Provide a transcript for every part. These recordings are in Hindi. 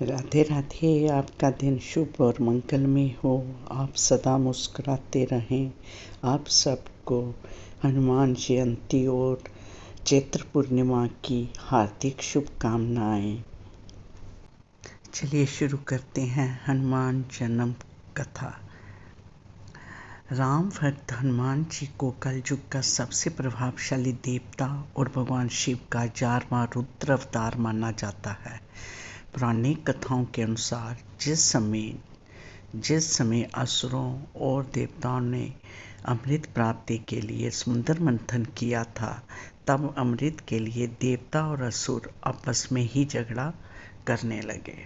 राधे राधे। आपका दिन शुभ और मंगलमय हो। आप सदा मुस्कुराते रहें। आप सबको हनुमान जयंती और चैत्र पूर्णिमा की हार्दिक शुभकामनाएं। चलिए शुरू करते हैं हनुमान जन्म कथा। राम भक्त हनुमान जी को कलयुग का सबसे प्रभावशाली देवता और भगवान शिव का 11वां रुद्र अवतार माना जाता है। पौराणिक कथाओं के अनुसार जिस समय असुरों और देवताओं ने अमृत प्राप्ति के लिए समुद्र मंथन किया था, तब अमृत के लिए देवता और असुर आपस में ही झगड़ा करने लगे।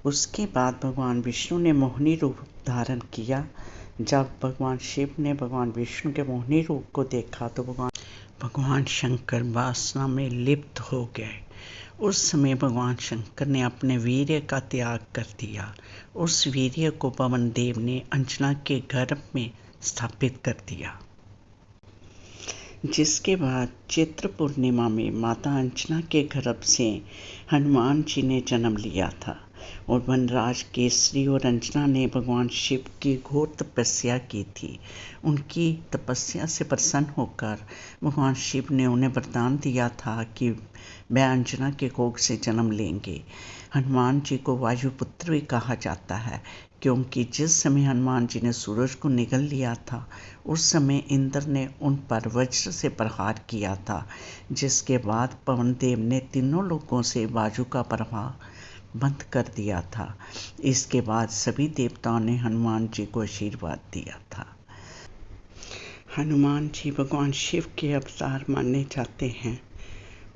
उसके बाद भगवान विष्णु ने मोहिनी रूप धारण किया। जब भगवान शिव ने भगवान विष्णु के मोहिनी रूप को देखा तो भगवान शंकर वासना में लिप्त हो गए। उस समय भगवान शंकर ने अपने वीर्य का त्याग कर दिया। उस वीर्य को पवन देव ने अंजना के गर्भ में स्थापित कर दिया, जिसके बाद चैत्र पूर्णिमा में माता अंजना के गर्भ से हनुमान जी ने जन्म लिया था। और वनराज केसरी और अंजना ने भगवान शिव की घोर तपस्या की थी। उनकी तपस्या से प्रसन्न होकर भगवान शिव ने उन्हें वरदान दिया था कि वह अंजना के कोख से जन्म लेंगे। हनुमान जी को वायुपुत्र भी कहा जाता है, क्योंकि जिस समय हनुमान जी ने सूरज को निगल लिया था, उस समय इंद्र ने उन पर वज्र से प्रहार किया था, जिसके बाद पवन देव ने तीनों लोगों से वायु का प्रवाह बंद कर दिया था। इसके बाद सभी देवताओं ने हनुमान जी को आशीर्वाद दिया था। हनुमान जी भगवान शिव के अवतार माने जाते हैं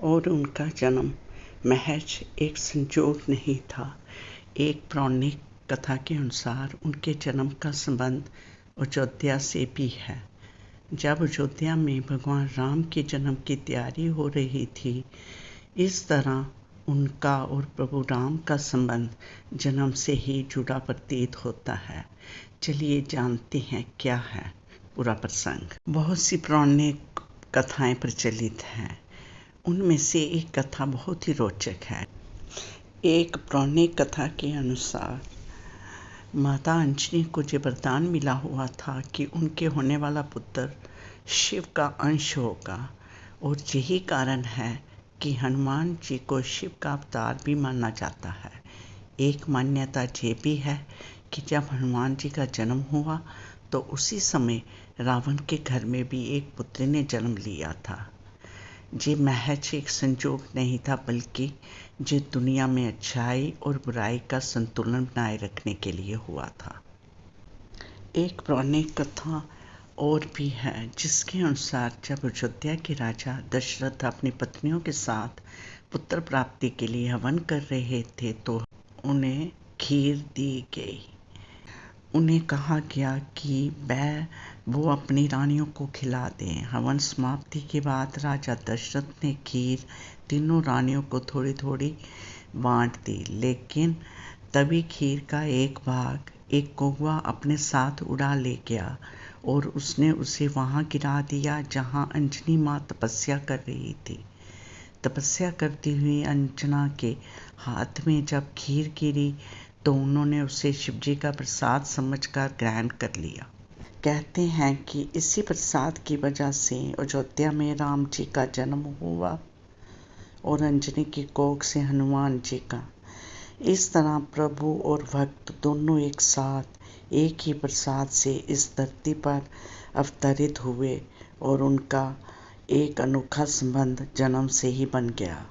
और उनका जन्म महज एक संजोग नहीं था। एक पौराणिक कथा के अनुसार उनके जन्म का संबंध अयोध्या से भी है। जब अयोध्या में भगवान राम के जन्म की तैयारी हो रही थी, इस तरह उनका और प्रभु राम का संबंध जन्म से ही जुड़ा प्रतीत होता है। चलिए जानते हैं क्या है पूरा प्रसंग। बहुत सी पौराणिक कथाएं प्रचलित हैं। उनमें से एक कथा बहुत ही रोचक है। एक पौराणिक कथा के अनुसार माता अंजनी को जो वरदान मिला हुआ था कि उनके होने वाला पुत्र शिव का अंश होगा, और यही कारण है कि हनुमान जी को शिव का अवतार भी माना जाता है। एक मान्यता ये भी है कि जब हनुमान जी का जन्म हुआ तो उसी समय रावण के घर में भी एक पुत्री ने जन्म लिया था। ये महज एक संजोग नहीं था, बल्कि ये दुनिया में अच्छाई और बुराई का संतुलन बनाए रखने के लिए हुआ था। एक पौराणिक कथा और भी है, जिसके अनुसार जब अयोध्या के राजा दशरथ अपनी पत्नियों के साथ पुत्र प्राप्ति के लिए हवन कर रहे थे, तो उन्हें खीर दी गई। उन्हें कहा गया कि वो अपनी रानियों को खिला दें। हवन समाप्ति के बाद राजा दशरथ ने खीर तीनों रानियों को थोड़ी थोड़ी बांट दी, लेकिन तभी खीर का एक भाग एक कौवा अपने साथ उड़ा ले गया और उसने उसे वहां गिरा दिया जहां अंजनी मां तपस्या कर रही थी। तपस्या करती हुई अंजना के हाथ में जब खीर गिरी तो उन्होंने उसे शिवजी का प्रसाद समझकर ग्रहण कर लिया। कहते हैं कि इसी प्रसाद की वजह से अयोध्या में राम जी का जन्म हुआ और अंजनी की कोख से हनुमान जी का। इस तरह प्रभु और भक्त दोनों एक साथ एक ही प्रसाद से इस धरती पर अवतरित हुए और उनका एक अनोखा संबंध जन्म से ही बन गया।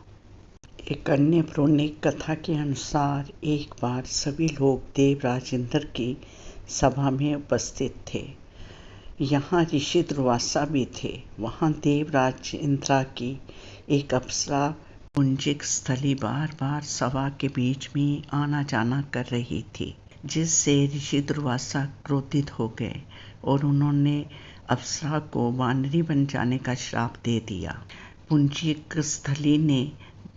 एक अन्य पौराणिक कथा के अनुसार एक बार सभी लोग देवराज इंद्र की सभा में उपस्थित थे। यहाँ ऋषि दुर्वासा भी थे। वहाँ देवराज इंद्र की एक अप्सरा पुंजिक स्थली बार बार सभा के बीच में आना जाना कर रही थी, जिससे ऋषि दुर्वासा क्रोधित हो गए और उन्होंने अप्सरा को वानरी बन जाने का श्राप दे दिया। पुंजिक स्थली ने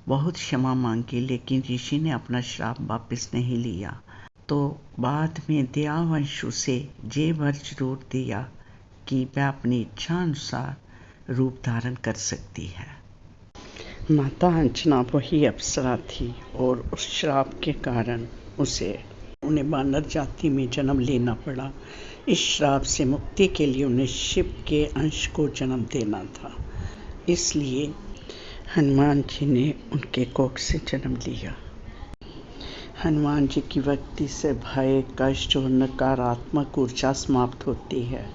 बहुत क्षमा मांगी, लेकिन ऋषि ने अपना श्राप वापस नहीं लिया। तो बाद में दयावंशु से ये वर जरूर दिया कि वह अपनी इच्छा अनुसार रूप धारण कर सकती है। माता अंजना वही अप्सरा थी और उस श्राप के कारण उन्हें वानर जाति में जन्म लेना पड़ा। इस श्राप से मुक्ति के लिए उन्हें शिव के अंश को जन्म देना था, इसलिए हनुमान जी ने उनके कोख से जन्म लिया। हनुमान जी की भक्ति से भय, कष्ट और नकारात्मक ऊर्जा समाप्त होती है।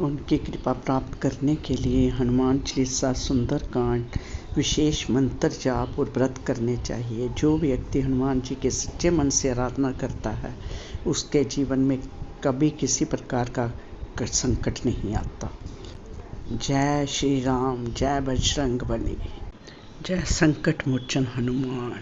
उनकी कृपा प्राप्त करने के लिए हनुमान चालीसा, सुंदरकांड, विशेष मंत्र जाप और व्रत करने चाहिए। जो व्यक्ति हनुमान जी के सच्चे मन से आराधना करता है, उसके जीवन में कभी किसी प्रकार का संकट नहीं आता। जय श्री राम, जय बजरंग बली, जय संकट मोचन हनुमान।